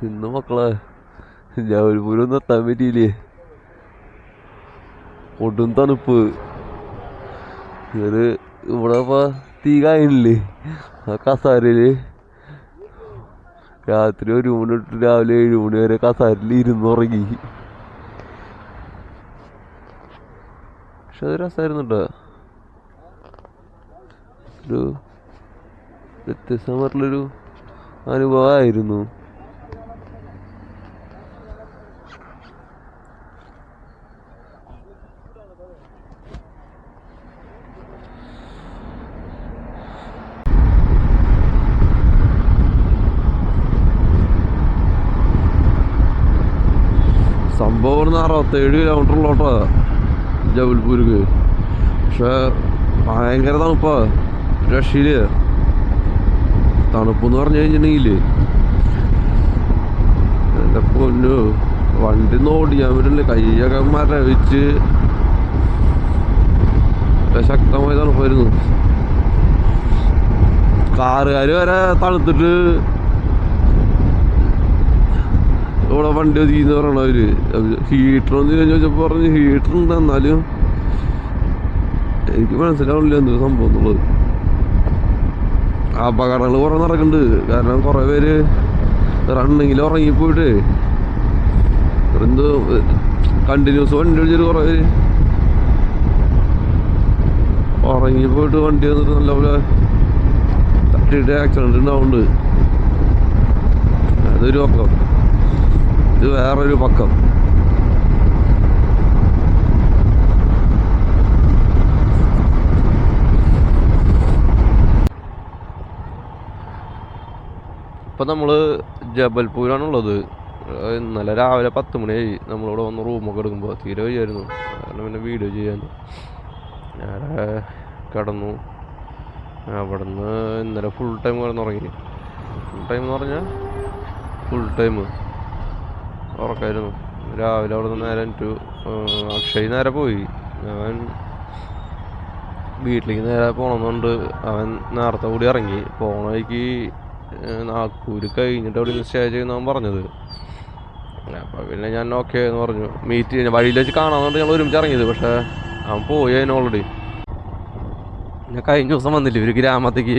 ഇന്ന് മക്കളെ ജബൽപൂരൊന്നും എത്താൻ പറ്റിയില്ലേ. ഒടും തണുപ്പ്. ഇത് ഇവിടെ ഇപ്പൊ തീ കായണില്ലേ ആ കസാരയില്. രാത്രി 1 മണി തൊട്ട് രാവിലെ 7 മണി വരെ കസാരയിൽ ഇരുന്നുറങ്ങി. പക്ഷെ അത് രസമായിരുന്നു കേട്ടോ. ഒരു വ്യത്യസ്തമായിട്ടുള്ളൊരു അനുഭവമായിരുന്നു. സംഭവം 67 കിലോമീറ്ററിലോട്ടാ ജബൽപൂർക്ക്. പക്ഷെ ഭയങ്കര തണുപ്പാ, രക്ഷയില്. തണുപ്പെന്ന് പറഞ്ഞു കഴിഞ്ഞിട്ടുണ്ടെങ്കിൽ എൻ്റെ പൊന്നു വണ്ടി ഒന്നും ഓടിക്കാൻ പറ്റില്ല. കൈയൊക്കെ മരവിച്ച് ശക്തമായ തണുപ്പായിരുന്നു. കാറുകാർ വരെ തണുത്തിട്ട് ഇവിടെ വണ്ടി ഒതുക്കിന്ന് പറയണവര്. ഹീറ്ററൊന്നും ചോദിച്ചപ്പോൾ പറഞ്ഞ് ഹീറ്റർ ഉണ്ട്, എന്നാലും എനിക്ക് മനസ്സിലാവണില്ല എന്ത് സംഭവം എന്നുള്ളത്. അപകടങ്ങൾ കുറെ നടക്കുന്നുണ്ട്. കാരണം കുറെ പേര് റണ്ണിങ്ങിൽ ഉറങ്ങിപ്പോയിട്ട് എന്തോ കണ്ടിന്യൂസ് വണ്ടി ഓടിച്ചിട്ട് കുറെ പേര് ഉറങ്ങിപ്പോയിട്ട് വണ്ടി വന്നിട്ട് നല്ലപോലെ തട്ടിയിട്ട് ആക്സിഡന്റ് ഉണ്ടാവുന്നുണ്ട്. അതൊരു പക്കം, ഇത് വേറൊരു പക്കം. ഇപ്പം നമ്മൾ ജബൽപൂരാണുള്ളത്. ഇന്നലെ രാവിലെ 10 മണിയായി നമ്മളിവിടെ വന്ന് റൂമൊക്കെ എടുക്കുമ്പോൾ. തീരെ വയ്യായിരുന്നു, കാരണം പിന്നെ വീഡിയോ ചെയ്യാൻ. നേരെ കിടന്നു. അവിടുന്ന് ഇന്നലെ ഫുൾ ടൈം കിടന്നുറങ്ങി. ഫുൾ ടൈം എന്ന് പറഞ്ഞാൽ ഫുൾ ടൈം ഉറക്കായിരുന്നു. രാവിലെ അവിടെ നിന്ന് നേരെ എനിക്ക് അക്ഷയ് നേരെ പോയി. അവൻ വീട്ടിലേക്ക് നേരെ പോകണമെന്നുണ്ട്. അവൻ നേരത്തെ കൂടി ഇറങ്ങി. പോണ വഴിക്ക് നാഗ്പൂര് കഴിഞ്ഞിട്ട് അവിടെ സ്റ്റേ ചെയ്യുന്നവൻ പറഞ്ഞത്. അപ്പം പിന്നെ ഞാൻ ഓക്കെ എന്ന് പറഞ്ഞു. മീറ്റ് ചെയ്യുന്ന വഴിയിൽ വെച്ച് കാണാമെന്നുണ്ട് ഞങ്ങൾ ഒരുമിച്ച് ഇറങ്ങിയത്. പക്ഷേ അവൻ പോയി അതിന് ഓൾറെഡി. ഞാൻ കഴിഞ്ഞ ദിവസം വന്നില്ലേ ഒരു ഗ്രാമത്തേക്ക്,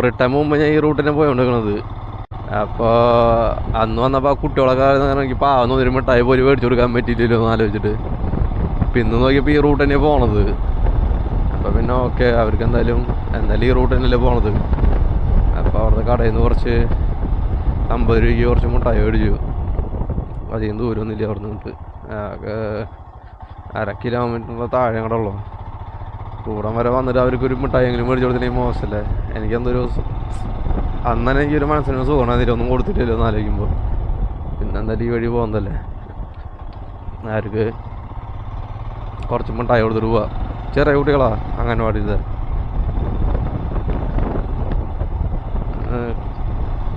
റിട്ടേൺ മുമ്പ് ഞാൻ ഈ റൂട്ടിനെ പോയിക്കൊണ്ടിരിക്കണത്. അപ്പോൾ അന്ന് വന്നപ്പോൾ ആ കുട്ടികളൊക്കെ എനിക്ക് പാവം തോന്നി, മിഠായി പോലും മേടിച്ചു കൊടുക്കാൻ പറ്റിയില്ലല്ലോ എന്ന് ആലോചിച്ചിട്ട്. പിന്നെ നോക്കിയപ്പോൾ ഈ റൂട്ട് തന്നെയാണ് പോണത്. അപ്പോൾ പിന്നെ ഓക്കെ, അവർക്ക് എന്തായാലും ഈ റൂട്ട് തന്നെയല്ലേ പോണത്. അപ്പോൾ അവിടുത്തെ കടയിൽ നിന്ന് കുറച്ച് 50 രൂപയ്ക്ക് കുറച്ച് മുട്ടായി മേടിച്ചു. അധികം ദൂരമൊന്നുമില്ല അവിടെ നിന്നിട്ട്. ആകെ 1/2 കിലോമീറ്ററിൻ്റെ താഴെ കൂടെ ഉള്ളൂ. കൂടം വരെ വന്നിട്ട് അവർക്കൊരു മിഠായി എങ്കിലും മേടിച്ചു കൊടുത്തില്ലെങ്കിൽ മോശമല്ലേ. എനിക്കെന്തൊരു അന്ന് തന്നെ എനിക്കൊരു മനസ്സിന് സുഖമാണ്. അതിലൊന്നും കൊടുത്തിട്ടില്ലോ എന്ന് ആലോചിക്കുമ്പോൾ. പിന്നെ എന്തായാലും ഈ വഴി പോകുന്നതല്ലേ, അവർക്ക് കുറച്ച് മിഠായി കൊടുത്തിട്ട് പോവാ. ചെറിയ കുട്ടികളാ അംഗൻവാടിയിലെ.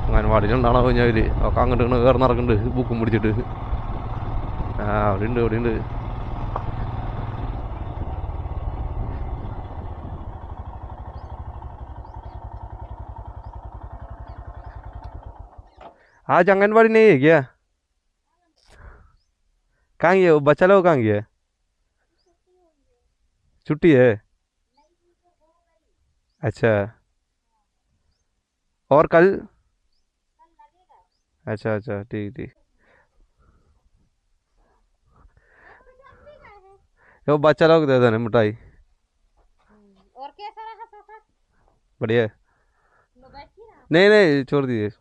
അംഗൻവാടിയിലുണ്ടാണോ കഴിഞ്ഞാൽ ഒക്കെ അങ്ങോട്ട് ഇങ്ങോട്ട് കയറി നടക്കുന്നുണ്ട് ബുക്കും പിടിച്ചിട്ട്. അവിടെ ഉണ്ട്, അവിടെ ഉണ്ട്. आज आंगनबाड़ी नहीं है क्या? कहाँ गया वो बच्चा लोग, कहाँ गया? छुट्टी है? अच्छा, और कल? अच्छा अच्छा, ठीक ठीक। वो बच्चा लोग दे देना मिठाई। और कैसा रहा सफर? बढ़िया है। बैठी रहा? नहीं नहीं, छोड़ दीजिए।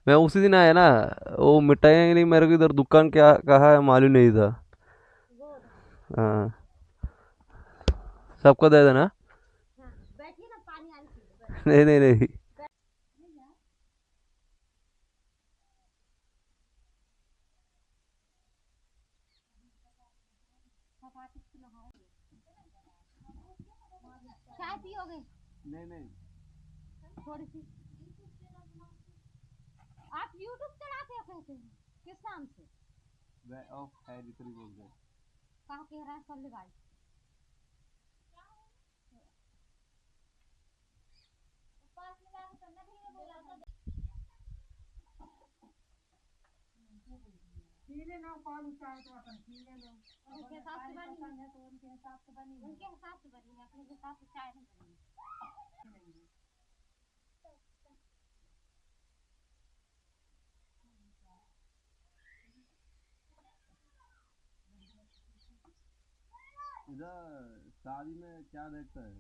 मैं उसी दिन आया ना, वो मिठाई नहीं, मेरे को इधर दुकान क्या कहा है मालूम नहीं था। हाँ, सबको दे देना। हाँ, बैठिए ना, पानी आ रही है। नहीं नहीं नहीं। चाय पियोगे? नहीं नहीं, थोड़ी सी। आप YouTube चलाते हो कैसे, किस नाम से? कहाँ कह रहा है सल्ले भाई? उनके हिसाब से बनी है तो उनके हिसाब से बनी है, उनके हिसाब से बनी है, अपने हिसाब से चाय नहीं बनी। इधर शादी में क्या देखता है?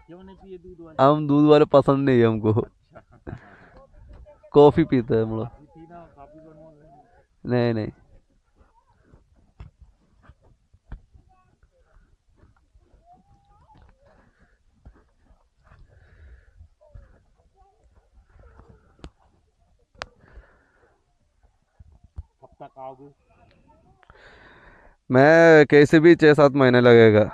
क्यों नहीं पिए दूध वाले? हम दूध वाले पसंद नहीं है हमको, कॉफी पीते हैं हम लोग। पीना काफी बनवा लेंगे। नहीं नहीं, कब तक आओगे? मैं कैसे भी 6-7 महीने लगेगा।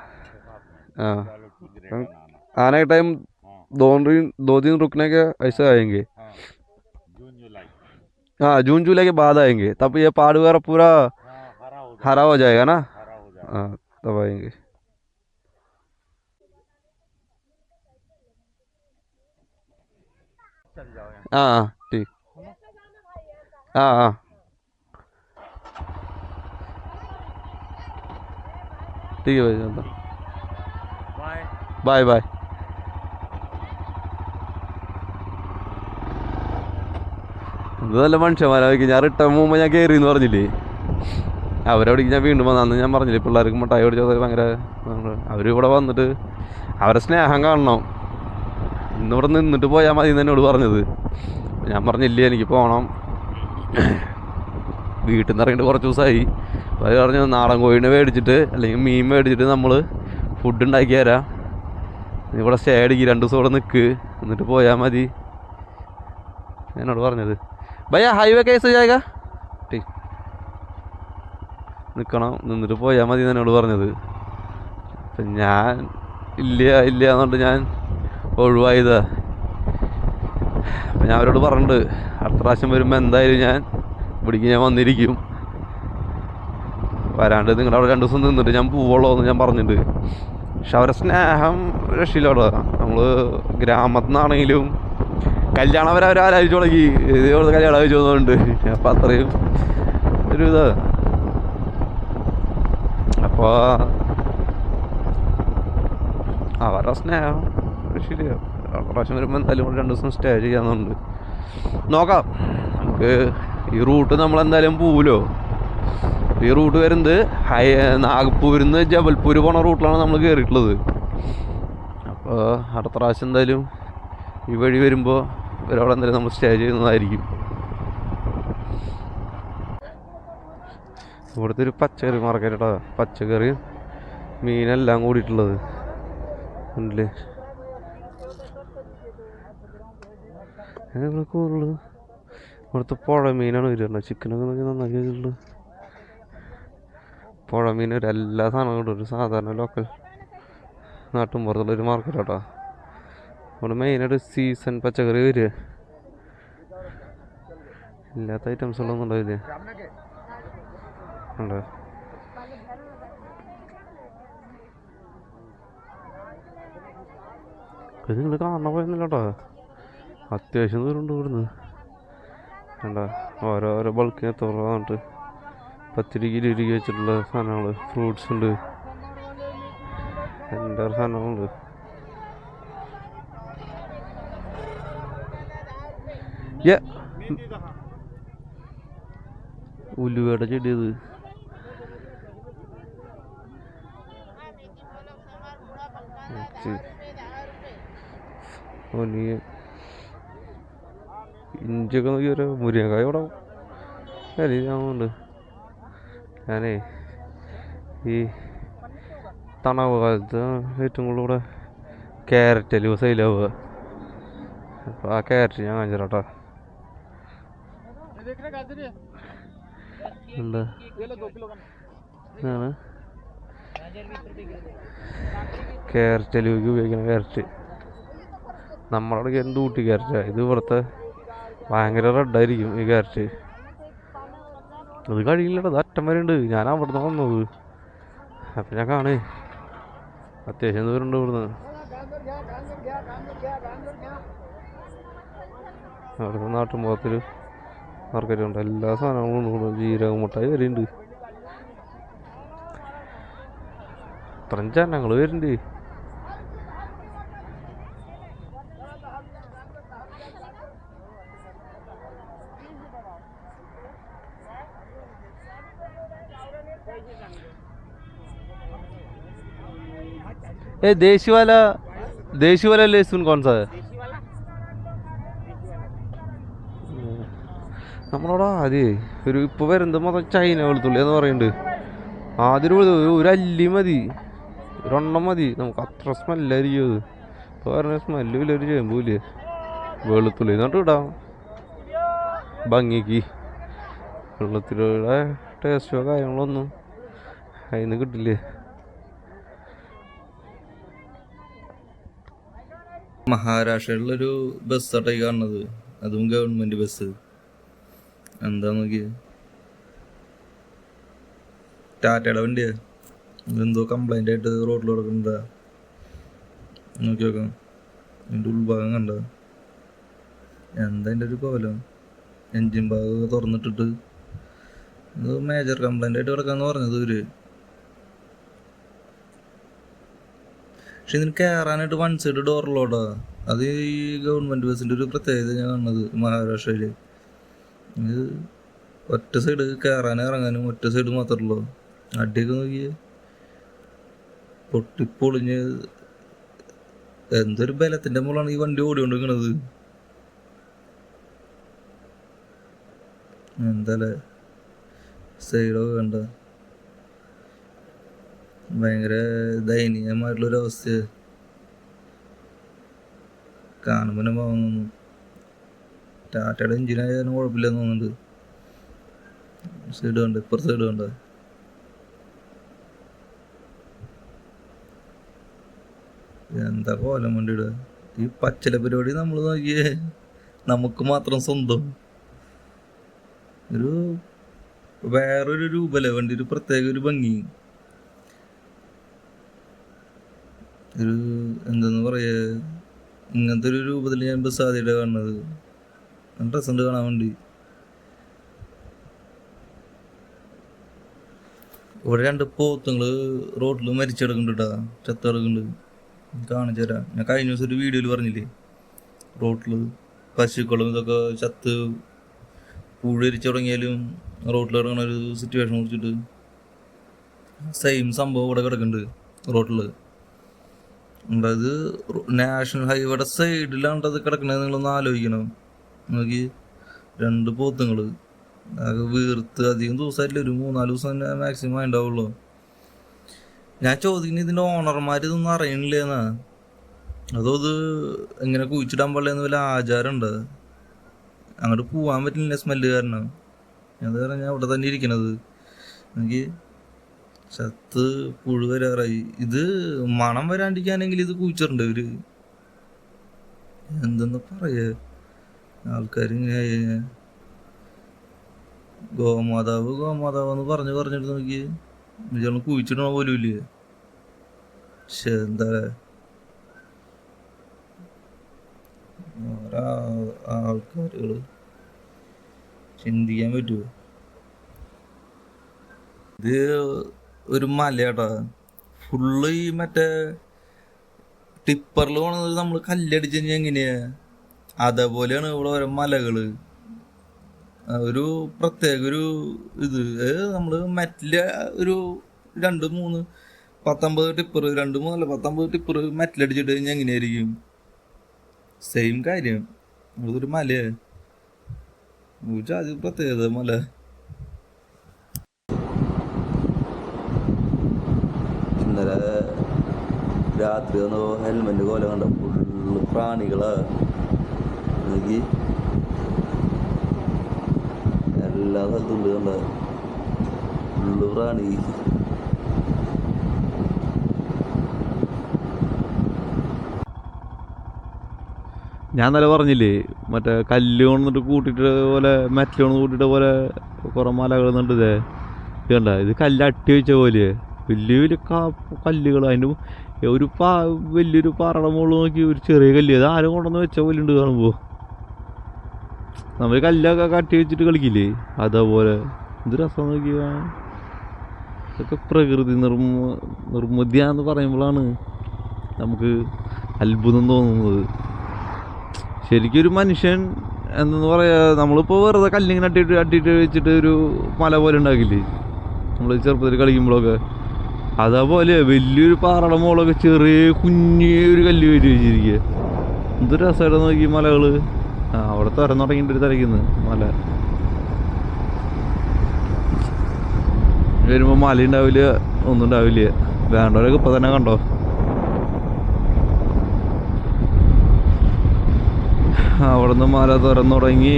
हाँ, चलो ठीक, रिटर्न आना। आने के टाइम हाँ 2 दिन रुकने के ऐसे आएंगे। हाँ, जून जुलाई। हाँ, जून जुलाई के बाद आएंगे, तब ये पहाड़ वगैरह पूरा हाँ हरा हो जाएगा ना। हरा हो जाएगा। हाँ, तब आएंगे। चल जाओ यहाँ। हाँ हाँ, ठीक। हाँ हाँ, ठीक है भाई, चलता। बाय। Bye bye. നല്ല മനുഷ്യന്മാരായിരിക്കും. ഞാൻ റിട്ടേൺ പോകുമ്പോൾ ഞാൻ കയറി എന്ന് പറഞ്ഞില്ലേ, അവരവിടേക്ക് ഞാൻ വീണ്ടും വന്നു. ഞാൻ പറഞ്ഞില്ലേ പിള്ളേർക്ക് മുട്ടായി മേടിച്ചത് ഭയങ്കര. അവർ ഇവിടെ വന്നിട്ട് അവരെ സ്നേഹം കാണണം. ഇന്നിവിടെ നിന്നിട്ട് പോയാൽ മതി എന്ന് എന്നോട് പറഞ്ഞത്. ഞാൻ പറഞ്ഞില്ലേ എനിക്ക് പോകണം, വീട്ടിൽ നിന്ന് ഇറങ്ങിയിട്ട് കുറച്ച് ദിവസമായി. അപ്പോൾ അവർ പറഞ്ഞു നാടൻ കോഴിനെ മേടിച്ചിട്ട് അല്ലെങ്കിൽ മീൻ മേടിച്ചിട്ട് നമ്മൾ ഫുഡ് ഉണ്ടാക്കി തരാം, നീ ഇവിടെ സ്റ്റേ അടിക്ക്, 2 ദിവസം ഇവിടെ നിൽക്ക്, എന്നിട്ട് പോയാൽ മതി എന്നോട് പറഞ്ഞത്. ഭയ്യ ഹൈവേ കേസ് ജായക നിൽക്കണം, നിന്നിട്ട് പോയാൽ മതി എന്നോട് പറഞ്ഞത്. അപ്പം ഞാൻ ഇല്ല ഇല്ല എന്നുകൊണ്ട് ഞാൻ ഒഴിവായതാ. അപ്പം ഞാൻ അവരോട് പറഞ്ഞിട്ടുണ്ട് അടുത്ത പ്രാവശ്യം വരുമ്പോൾ എന്തായാലും ഞാൻ ഇവിടേക്ക് ഞാൻ വന്നിരിക്കും, വരാണ്ട് നിങ്ങളുടെ അവിടെ 2 ദിവസം നിന്നിട്ട് ഞാൻ പോവുള്ളൂ എന്ന് ഞാൻ പറഞ്ഞിട്ടുണ്ട്. പക്ഷെ അവരെ സ്നേഹം രക്ഷയില്ലവിടെ. നമ്മൾ ഗ്രാമത്തിൽ നിന്നാണെങ്കിലും കല്യാണം വരെ അവർ ആലോചിച്ച് തുടങ്ങി, ഇതേപോലെ കല്യാണം ആലോചിച്ച് വന്നതുകൊണ്ട്. അപ്പം അത്രയും ഒരു ഇതാ. അപ്പോൾ അവരുടെ സ്നേഹം ശരിയാണ്. അടുത്ത പ്രാവശ്യം വരുമ്പോൾ എന്തായാലും 2 ദിവസം സ്റ്റേ ചെയ്യാന്നുണ്ട്. നോക്കാം, നമുക്ക് ഈ റൂട്ട് നമ്മളെന്തായാലും പോവുമല്ലോ. ഈ റൂട്ട് വരുന്നത് നാഗ്പൂരിൽ നിന്ന് ജബൽപൂർ പോണ റൂട്ടിലാണ് നമ്മൾ കയറിയിട്ടുള്ളത്. അപ്പോൾ അടുത്ത പ്രാവശ്യം എന്തായാലും ഈ വഴി വരുമ്പോൾ ഒരവിടെ എന്തായാലും നമ്മൾ സ്റ്റേ ചെയ്യുന്നതായിരിക്കും. ഇവിടുത്തെ ഒരു പച്ചക്കറി മാർക്കറ്റാ, പച്ചക്കറിയും മീനെല്ലാം കൂടിയിട്ടുള്ളത് ഉണ്ടല്ലേ. ഇവിടെ കൂടുതൽ ഇവിടുത്തെ പുഴ മീനാണ് വരുന്നത്. ചിക്കനൊക്കെ നോക്കി നന്നാക്കി വെച്ചിട്ടുള്ളത്. പുഴ മീൻ ഒരു എല്ലാ സാധനങ്ങളും ഒരു സാധാരണ ലോക്കൽ നാട്ടും പുറത്തുള്ളൊരു മാർക്കറ്റാട്ടോ. ഇവിടെ മെയിനായിട്ട് സീസൺ പച്ചക്കറി വരിക, ഇല്ലാത്ത ഐറ്റംസുകളൊന്നും ഉണ്ടാവില്ലേ. ഉണ്ടോ ഇത് നിങ്ങൾ കാണാൻ പോയെന്നില്ല കേട്ടോ, അത്യാവശ്യം ദൂരം ഉണ്ട് ഇവിടുന്ന്. കണ്ടോ ഓരോരോ ബൾക്കിന് എത്ര പറഞ്ഞിട്ട് 10 രൂപ 20 രൂപ വെച്ചിട്ടുള്ള സാധനങ്ങൾ, ഫ്രൂട്ട്സ് ഉണ്ട്, എല്ലാ സാധനങ്ങളുണ്ട്. ഉലുവയുടെ ചെടി ഇത്. ഇഞ്ചൊക്കെ നോക്കി ഒരു മുരിങ്ങക്കായ ഇവിടെ കരിയാവുന്നുണ്ട്. ഞാനേ ഈ തണവ് കാലത്ത് ഏറ്റവും കൂടുതൽ ഇവിടെ ക്യാരറ്റ് അല്ലേ സെയിലാവുക. അപ്പോൾ ആ ക്യാരറ്റ് ഞാൻ കാണിച്ചു തരാം കേട്ടോ. എന്താ ഇതാണ് ക്യാരറ്റ് അലുവയ്ക്ക് ഉപയോഗിക്കുന്ന ക്യാരറ്റ്. നമ്മളവിടെ എന്ത് കൂട്ടി ക്യാരറ്റാണ് ഇത്, ഇവിടുത്തെ ഭയങ്കര റെഡായിരിക്കും ഈ ക്യാരറ്റ്. അത് കഴിയില്ലട്ടോ, അത് അറ്റം വരെ ഉണ്ട്. ഞാൻ അവിടെ നിന്ന് വന്നത്. അപ്പം ഞാൻ കാണേ അത്യാവശ്യം ദൂരമുണ്ട് ഇവിടുന്ന്. അവിടുന്ന് നാട്ടുമ്പുറത്തൊരു മാർക്കറ്റ് ഉണ്ട്, എല്ലാ സാധനങ്ങളും ഉണ്ട്. ജീരക മുട്ടായി വരെ ഉണ്ട്. ഇത്രയും ജനങ്ങൾ വരുന്നുണ്ട്. देशी वाला लहसुन कौन सा है? നമ്മളവിടെ ആദ്യം ഇപ്പോൾ വരുന്നത് മൊത്തം ചൈന വെളുത്തുള്ളി എന്ന് പറയുന്നുണ്ട്. ആദ്യം ഒരു അല്ലി മതി, ഒരെണ്ണം മതി, നമുക്ക് അത്ര സ്മെല്ലായിരിക്കും അത്. ഇപ്പോൾ പറഞ്ഞ സ്മെല്ലും ഒരു ചേമ്പൂല്ലേ വെളുത്തുള്ളി എന്നിട്ട് ഇടാം ഭംഗിക്ക്. വെളുത്തുള്ളിയുടെ ടേസ്റ്റോ കാര്യങ്ങളൊന്നും അതിൽ നിന്ന് കിട്ടില്ലേ. മഹാരാഷ്ട്രയിലുള്ളൊരു ബസ്സാട്ടെ കാണുന്നത്, അതും ഗവൺമെന്റ് ബസ്. എന്താ നോക്കിയ ടാറ്റയുടെ വണ്ടിയാ, എന്തോ കംപ്ലൈന്റ് ആയിട്ട് റോഡിൽ കിടക്കുന്നുണ്ടാ. നോക്കി നോക്കാം അതിൻ്റെ ഉൾഭാഗം കണ്ട എന്താ അതിൻ്റെ ഒരു കോലം. എൻജിൻ ഭാഗം തുറന്നിട്ടിട്ട് എന്തോ മേജർ കംപ്ലൈന്റ് ആയിട്ട് കിടക്കാന്ന് പറഞ്ഞത് ഇവര്. പക്ഷെ ഇതിന് കയറാനായിട്ട് വൺ സൈഡ് ഡോറിലോടാ. അത് ഈ ഗവൺമെന്റ് ബസ്സിന്റെ ഒരു പ്രത്യേകത ഞാൻ കാണുന്നത് മഹാരാഷ്ട്രയില്. ഇത് ഒറ്റ സൈഡ് കയറാനും ഇറങ്ങാനും ഒറ്റ സൈഡ് മാത്രമല്ലോ. അടിയൊക്കെ നോക്കിയേ പൊട്ടിപ്പൊളിഞ്ഞ് എന്തൊരു ബലത്തിന്റെ മുകളാണ് ഈ വണ്ടി ഓടിക്കൊണ്ടിരിക്കണത്. എന്താല്ലേ സൈഡൊക്കെ കണ്ട ഭയങ്കര ദയനീയമായിട്ടുള്ളൊരു അവസ്ഥ കാണുമ്പോൾ തന്നെ തോന്നുന്നു. ടാറ്റയുടെ എഞ്ചിനായാലും കുഴപ്പമില്ലെന്ന് തോന്നുന്നുണ്ട്. സൈഡ് കണ്ട് ഇപ്പുറത്തെ സൈഡ് കണ്ട എന്താ കോലം വണ്ടിയുടെ. ഈ പച്ചല പരിപാടി നമ്മൾ നോക്കിയേ നമുക്ക് മാത്രം സ്വന്തം. ഒരു വേറൊരു രൂപല്ലേ വണ്ടി, ഒരു പ്രത്യേക ഒരു ഭംഗി. ഒരു എന്തെന്ന് പറയാ, ഇങ്ങനത്തെ ഒരു രൂപത്തിൽ ഞാൻ ബസ് ആദ്യമായിട്ട് കാണുന്നത്. ഡ്രസ്സുണ്ട് കാണാൻ വേണ്ടി. ഇവിടെ രണ്ട് പോത്തുങ്ങള് റോഡിൽ മരിച്ചെടുക്കുന്നുണ്ട് കേട്ടാ, ചത്തെടുക്കുന്നുണ്ട്. കാണിച്ചു തരാം. ഞാൻ കഴിഞ്ഞ ദിവസം ഒരു വീഡിയോയിൽ പറഞ്ഞില്ലേ, റോഡിൽ പശുക്കളും ഇതൊക്കെ ചത്ത് പൂഴരിച്ചു തുടങ്ങിയാലും റോഡിൽ കിടക്കണ ഒരു സിറ്റുവേഷൻ കുറിച്ചിട്ട് സെയിം സംഭവം ഇവിടെ കിടക്കുന്നുണ്ട് റോഡിൽ. അത് നാഷണൽ ഹൈവേയുടെ സൈഡിലാണ് അത് കിടക്കണത്. നിങ്ങളൊന്ന് ആലോചിക്കണം. നോക്കി രണ്ട് പോത്തുങ്ങള് അത് വീർത്ത് അധികം ദിവസമായിട്ടില്ല, ഒരു 3-4 ദിവസം തന്നെ മാക്സിമം ഉണ്ടാവുള്ളൂ. ഞാൻ ചോദിക്കുന്നത് ഇതിൻ്റെ ഓണർമാർ ഇതൊന്നും അറിയണില്ലേന്നാ, അതോ ഇത് എങ്ങനെ കുഴിച്ചിടാൻ പാടില്ലെന്ന് വല്ല ആചാരം ഉണ്ട്? അങ്ങോട്ട് പോവാൻ പറ്റില്ല സ്മെല്ല് കാരണം. അത് കാരണം ഞാൻ അവിടെ തന്നെ ഇരിക്കണത്. എനിക്ക് ചത്ത് പുഴു വരാറായി. ഇത് മണം വരാണ്ടിരിക്കാനെങ്കിൽ ഇത് കുഴിച്ചിട്ടുണ്ട് ഇവര്. എന്തെന്ന് പറയാ ആൾക്കാർ ഇങ്ങനെ ഗോമാതാവ് ഗോമാതാവ് എന്ന് പറഞ്ഞിട്ട് നോക്കി വിചാരണ കുഴിച്ചിടണ പോലും ഇല്ലേ. പക്ഷെ എന്താ ആൾക്കാരുകള് ചിന്തിക്കാൻ പറ്റുമോ? ഇത് ഒരു മലയാട്ടാ, ഫുള്ള് ഈ മറ്റേ ടിപ്പറിൽ പോണത് നമ്മൾ കല്ലടിച്ച് കഴിഞ്ഞാൽ എങ്ങനെയാ അതേപോലെയാണ് ഇവിടെ ഓരോ മലകള്. ഒരു പ്രത്യേക ഒരു ഇത് നമ്മള് മെറ്റല് ഒരു 2-3 19 ടിപ്പർ 2-3 ടിപ്പർ മെറ്റലടിച്ചിട്ട് കഴിഞ്ഞാൽ എങ്ങനെയായിരിക്കും? സെയിം കാര്യം. അതൊരു മലയാ, അത് പ്രത്യേകത മല. ഇന്നലെ രാത്രി ഒന്ന് ഹെൽമെറ്റ് കോല കണ്ട ഫുള്ള് പ്രാണികളാ. നോക്കി എല്ലാ സ്ഥലത്തും ഉണ്ട് കണ്ട ഫുള്ള് പ്രാണി. ഞാൻ നല്ല പറഞ്ഞില്ലേ മറ്റേ കല്ല് കൊണ്ടിട്ട് കൂട്ടിയിട്ട് പോലെ മെറ്റൽ കൊണ്ട് കൂട്ടിയിട്ട് പോലെ കുറേ മലകൾ നിന്നിട്ട് ഇത് കണ്ട, ഇത് കല്ല് അട്ടി വെച്ച പോലെ വലിയ വലിയ കല്ലുകൾ. അതിൻ്റെ ഒരു വലിയൊരു പാറയുടെ മുകളിൽ നോക്കി ഒരു ചെറിയ കല്ല്, അത് ആരും കൊണ്ടുവന്ന് വെച്ച പോലെ ഉണ്ട് കാണുമ്പോൾ. നമ്മൾ കല്ലൊക്കെ കട്ടി വെച്ചിട്ട് കളിക്കില്ലേ, അതേപോലെ. എന്ത് രസം നോക്കിയാ. ഇതൊക്കെ പ്രകൃതി നിർമ്മിതിയാന്ന് പറയുമ്പോഴാണ് നമുക്ക് അത്ഭുതം തോന്നുന്നത്. ശരിക്കൊരു മനുഷ്യൻ എന്തെന്ന് പറയാ, നമ്മളിപ്പോൾ വെറുതെ കല്ലിങ്ങനെ അട്ടിയിട്ട് വെച്ചിട്ട് ഒരു മല പോലെ ഉണ്ടാക്കില്ലേ നമ്മൾ ചെറുപ്പത്തിൽ കളിക്കുമ്പോഴൊക്കെ, അതേപോലെ വലിയൊരു പാറയുടെ മുകളൊക്കെ ചെറിയ കുഞ്ഞൊരു കല്ല് കയറ്റി വെച്ചിരിക്കുക. എന്ത് രസമായിട്ട് നോക്കി മലകൾ. അവിടെ തുറന്നു തുടങ്ങിയിട്ട് തിരക്കുന്നു മല. വരുമ്പോൾ മല ഉണ്ടാവില്ല, ഒന്നും ഉണ്ടാവില്ല. വേണ്ടവരൊക്കെ ഇപ്പം തന്നെ കണ്ടോ. അവിടെ നിന്ന് മല തുറന്നു തുടങ്ങി.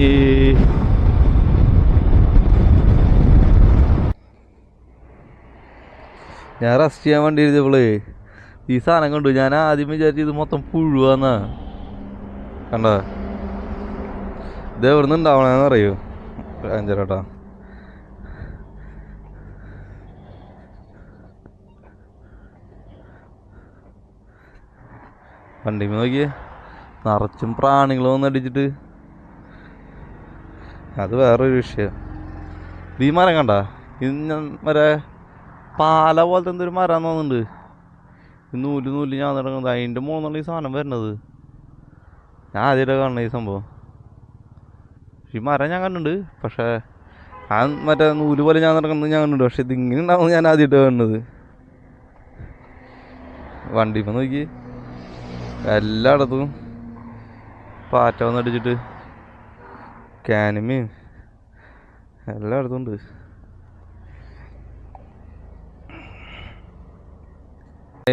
ഞാൻ റെസ്റ്റ് ചെയ്യാൻ വേണ്ടി ഇരുന്നപ്പോളേ ഈ സാധനം കണ്ടു. ഞാൻ ആദ്യം വിചാരിച്ചു ഇത് മൊത്തം പുഴുവാന്നാ. കണ്ടോ, ഇത് എവിടെ നിന്ന് ഉണ്ടാവണേന്ന് അറിയോ അഞ്ചരട്ടാ. വണ്ടിമേ നോക്കിയേ, നിറച്ചും പ്രാണികൾ വന്നടിച്ചിട്ട്. അത് വേറൊരു വിഷയം. ഈ മരം കണ്ട, ഇത് മറ്റേ പാല പോലത്തെ എന്തൊരു മരം തോന്നുന്നുണ്ട്. നൂല് ഞാൻ തുടങ്ങുന്നത് അതിൻ്റെ മുകളിലാണ് ഈ സാധനം വരുന്നത്. ഞാൻ ആദ്യമായിട്ട് കാണുന്നത് ഈ സംഭവം. ഈ മരം ഞാൻ കണ്ടിട്ടുണ്ട്, പക്ഷേ ആ മറ്റേ നൂല് പോലെ ഞാൻ നടക്കുന്നത് ഞാൻ കണ്ടിട്ടുണ്ട്. പക്ഷെ ഇതിങ്ങനെ ഉണ്ടാവുന്നത് ഞാൻ ആദ്യമായിട്ട് കാണുന്നത്. വണ്ടിമേ നോക്കി എല്ലായിടത്തും പാറ്റ വന്നടിച്ചിട്ട് കാനിമയും എല്ലായിടത്തും ഉണ്ട്.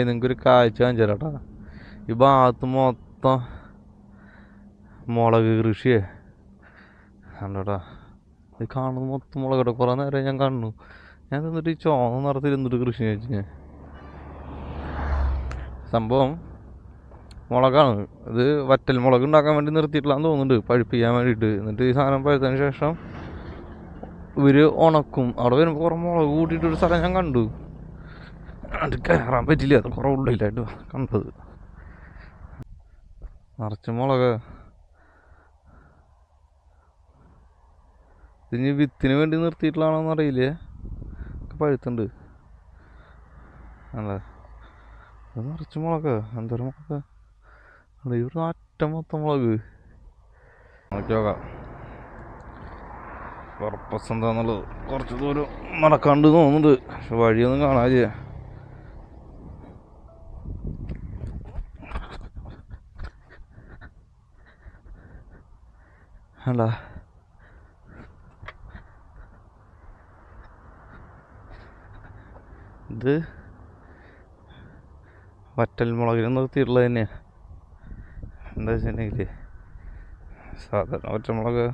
നിങ്ങൾക്കൊരു കാഴ്ച കാണിച്ചു തരാട്ടാ. ഈ ഭാഗത്ത് മൊത്തം മുളക് കൃഷിയേ കണ്ടോട്ടാ. ഇത് കാണുന്നത് മൊത്തം മുളകട്ടെ. കുറേ നേരം ഞാൻ കാണുന്നു. ഞാൻ എന്നിട്ട് ഈ ചോന്ന നിറത്തിൽ എന്നിട്ട് കൃഷി വെച്ച് ഞാൻ സംഭവം മുളകാണ്. ഇത് വറ്റൽ മുളക് ഉണ്ടാക്കാൻ വേണ്ടി നിർത്തിയിട്ടില്ലാന്ന് തോന്നുന്നുണ്ട്, പഴുപ്പിക്കാൻ വേണ്ടിയിട്ട്. എന്നിട്ട് ഈ സാധനം പഴുത്തതിന് ശേഷം ഇവർ ഉണക്കും. അവിടെ വരുമ്പോൾ കുറേ മുളക് കൂട്ടിയിട്ടൊരു സ്ഥലം ഞാൻ കണ്ടു. അത് കയറാൻ പറ്റില്ല, അത് കുറേ ഉള്ളിലായിട്ട് കണ്ടത്. നിറച്ച് മുളക്. ഇതിന് വിത്തിന് വേണ്ടി നിർത്തിയിട്ടില്ലാണോന്ന് അറിയില്ലേ. പഴുത്തുണ്ട് അല്ലേ. അത് നിറച്ച് മുളക്. എന്തോരം മുളക്. ഇവിടെ അറ്റം മൊത്തം മുളക്. നോക്കി നോക്കാം പർപ്പസ് എന്താന്നുള്ളത്. കുറച്ച് ദൂരം നടക്കാണ്ട് തോന്നുന്നുണ്ട്, പക്ഷെ വഴിയൊന്നും കാണാനില്ല. അല്ല ഇത് വറ്റൽ മുളകിനെ നിർത്തിയിട്ടുള്ളത് തന്നെയാണ്. എന്താ വെച്ചിട്ടുണ്ടെങ്കിൽ സാധാരണ വറ്റൽമുളക്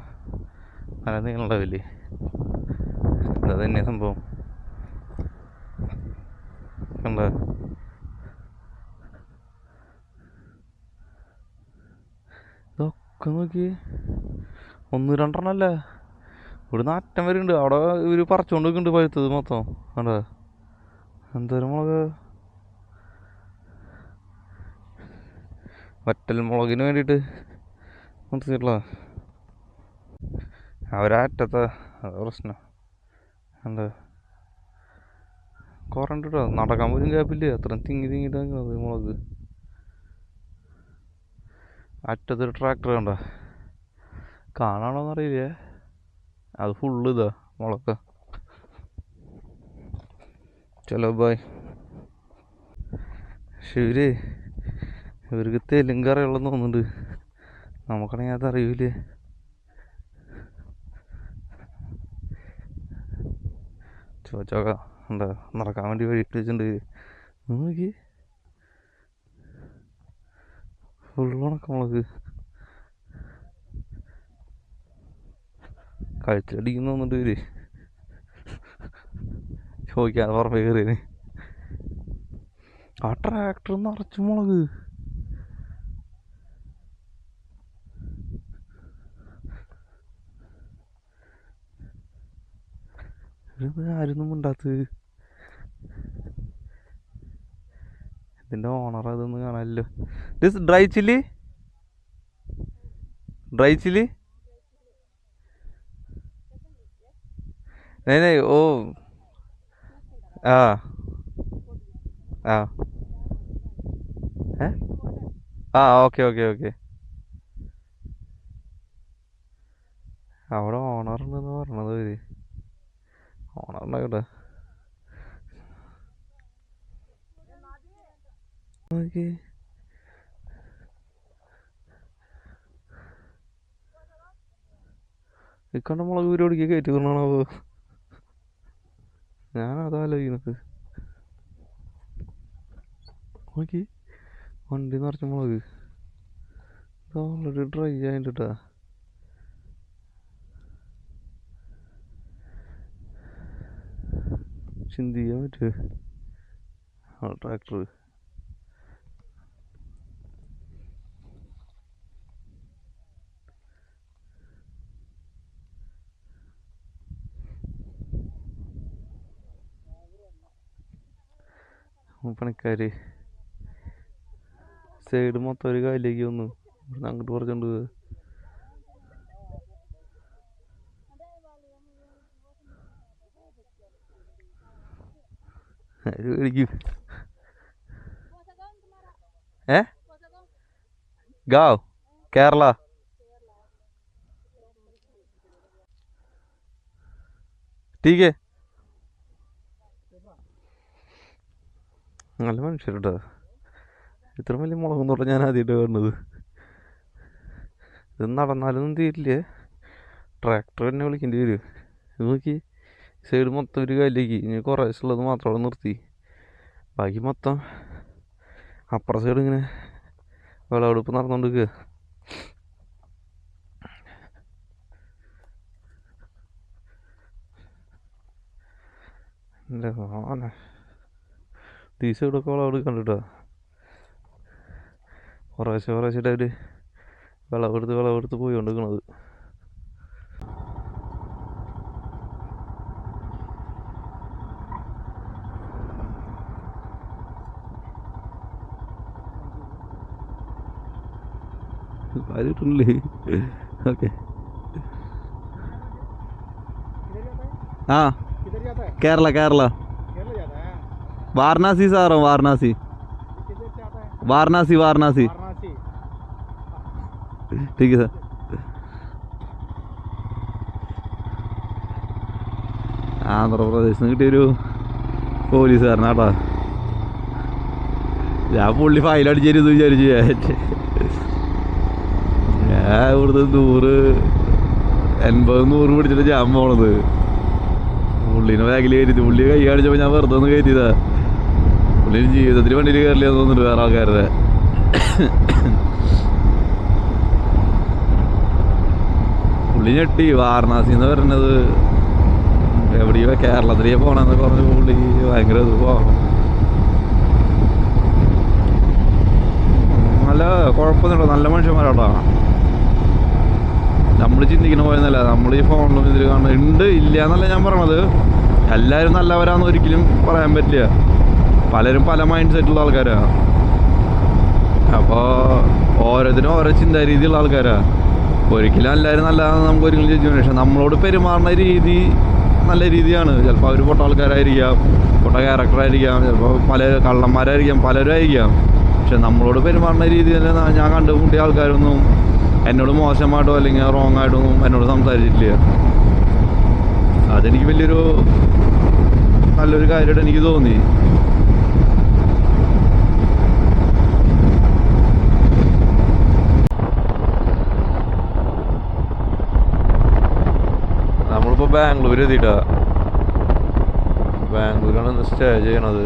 നല്ല നീളുണ്ടാവില്ലേ, അത് തന്നെ സംഭവം. കണ്ട ഇതൊക്കെ നോക്കി 1-2 അല്ലേ. ഇവിടുന്ന് അറ്റം വരെ ഉണ്ട്. അവിടെ ഇവർ പറിച്ചുകൊണ്ട് നിൽക്കുന്നുണ്ട് പഴുത്തത് മൊത്തം. കണ്ട എന്തോരം മുളക്. വറ്റൽ മുളകിന് വേണ്ടിയിട്ട് നിർത്തിയിട്ടുള്ള അവരറ്റത്തെ അത് പ്രശ്നം. എന്താ കുറേ ഉണ്ട് കേട്ടോ. നടക്കാൻ പോലും ഗ്യാപ്പില്ല, അത്രയും തിങ്ങിയിട്ട് നിൽക്കുന്നത് മുളക്. അറ്റത്തൊരു ട്രാക്ടർ കണ്ട, കാണാണോന്നറിയില്ലേ. അത് ഫുള്ള് ഇതാ മുളക്. ചലോ ബായ്. പക്ഷെ ഇവർക്ക് തെലുങ്ക് അറിയുള്ളതെന്ന് തോന്നുന്നുണ്ട്, നമുക്കാണെങ്കിൽ അതറിയില്ലേ. ചോദിച്ചോക്കാം. എന്താ നടക്കാൻ വേണ്ടി വഴിയിട്ട് വെച്ചിട്ടുണ്ട്. നോക്കി ഫുള്ള് ഉണക്കമുളക്. കഴിച്ചടിക്കുന്ന തോന്നുന്നുണ്ട് ഇവര്. ചോദിക്കാതെ പുറമേ കയറിയന്. ആ ട്രാക്ടർ നിറച്ച് മുളക്. ആരൊന്നും ഉണ്ടാത്തത്. ഇതിൻ്റെ ഓണർ അതൊന്നും കാണാനില്ലോ. ദിസ് ഡ്രൈ ചില്ലി नहीं ओ हाँ हाँ है हाँ ഓക്കെ ഓക്കെ ഓക്കെ. അവിടെ ഓണറുണ്ടെന്ന് പറഞ്ഞത് ഇവര്. ഓണറുണ്ട് കേട്ടോ. ഓക്കെ ഇക്കണ്ട മുളക് പരിപാടിക്ക് കയറ്റി തരണോ? ഞാനതാലോചിക്കുന്നത്. നോക്കി വണ്ടി നിറച്ച മുളക് ഓൾറെഡി ഡ്രൈ ആയിട്ടാ. ചിന്തിക്കാൻ പറ്റുമോ ട്രാക്ടർ? പണിക്കാര് സൈഡ് മൊത്തം ഒരു കാലിലേക്ക് വന്നു. അങ്ങോട്ട് കുറച്ചുകൊണ്ട് മേടിക്കും. गाँव केरला ठीक है. നല്ല മനുഷ്യരുട്ടോ. ഇത്ര വലിയ മുളകും തൊട്ട് ഞാൻ ആദ്യമായിട്ട് കാണുന്നത്. ഇത് നടന്നാലൊന്നും തീരില്ലേ, ട്രാക്ടർ തന്നെ വിളിക്കേണ്ടി വരും. ഇത് നോക്കി സൈഡ് മൊത്തം ഒരു കാലിലേക്ക്. ഇനി കുറേശ്ശുള്ളത് മാത്രം അവിടെ നിർത്തി, ബാക്കി മൊത്തം അപ്പുറ സൈഡ് ഇങ്ങനെ വിളവെടുപ്പ് നടന്നുകൊണ്ടിരിക്കുക. എൻ്റെ മോനെ ഈ സൈഡൊക്കെ വിളവെടുക്കണ്ടിട്ടോ. കുറേശ്ശായിട്ട് അവർ വിളവെടുത്ത് പോയിക്കൊണ്ടിരിക്കണത്. കാര്യമില്ലേ? ഓക്കെ. ആ കേരള वाराणसी से आ रहा हूँ. वाराणसी ठीक है सर. ആന്ധ്രാപ്രദേശിൽ നിന്ന് കിട്ടിയൊരു പോലീസുകാരനാട്ടാ. ഞാൻ പുള്ളി ഫയലടിച്ചേരുന്നു വിചാരിച്ചു. ഞാൻ ഇവിടുന്ന് 180 പിടിച്ചിട്ട് ഞാൻ പോണത്. പുള്ളീനെ ബാഗിൽ കയറ്റി പുള്ളി കൈ കാണിച്ചപ്പോൾ ഞാൻ വെറുതെ ഒന്ന് കയറ്റിയതാ. പുള്ളി ജീവിതത്തിൽ വണ്ടിയിൽ കയറില്ല തോന്നുന്നുണ്ട് വേറെ ആൾക്കാരുടെ. പുള്ളി ഞെട്ടി. വാരണാസി എന്ന് പറയുന്നത് എവിടെയോ കേരളത്തിലേക്ക് പോകണമെന്ന് പറഞ്ഞ് പുള്ളി ഭയങ്കര ഇത് പോകണം. നല്ല കുഴപ്പമൊന്നുമില്ല, നല്ല മനുഷ്യന്മാരാട്ടോ. നമ്മൾ ചിന്തിക്കണ പോയെന്നല്ല, നമ്മൾ ഈ ഫോണിലും ഇതിൽ കാണുന്നത് ഉണ്ട് ഇല്ല എന്നല്ല ഞാൻ പറയണത്. എല്ലാവരും നല്ലവരാന്ന് ഒരിക്കലും പറയാൻ പറ്റില്ല. പലരും പല മൈൻഡ് സെറ്റുള്ള ആൾക്കാരാണ്. അപ്പോൾ ഓരോരുത്തരും ഓരോ ചിന്താ രീതിയുള്ള ആൾക്കാരാണ്. ഒരിക്കലും എല്ലാവരും നല്ലതാണെന്ന് നമുക്ക് ഒരിക്കലും ചോദിച്ചു. പക്ഷെ നമ്മളോട് പെരുമാറുന്ന രീതി നല്ല രീതിയാണ്. ചിലപ്പോൾ അവർ പൊട്ട ആൾക്കാരായിരിക്കാം, പൊട്ട ക്യാരക്ടറായിരിക്കാം, ചിലപ്പോൾ പല കള്ളന്മാരായിരിക്കാം, പലരും ആയിരിക്കാം. പക്ഷെ നമ്മളോട് പെരുമാറുന്ന രീതി തന്നെ ഞാൻ കണ്ടുമുട്ടിയ ആൾക്കാരൊന്നും എന്നോട് മോശമായിട്ടോ അല്ലെങ്കിൽ റോങ് ആയിട്ടൊന്നും എന്നോട് സംസാരിച്ചിട്ടില്ല. അതെനിക്ക് വലിയൊരു നല്ലൊരു കാര്യമായിട്ട് എനിക്ക് തോന്നി. നമ്മളിപ്പോൾ ബാംഗ്ലൂർ എത്തിയിട്ടാ. ബാംഗ്ലൂരാണ് സ്റ്റേ ചെയ്യണത്.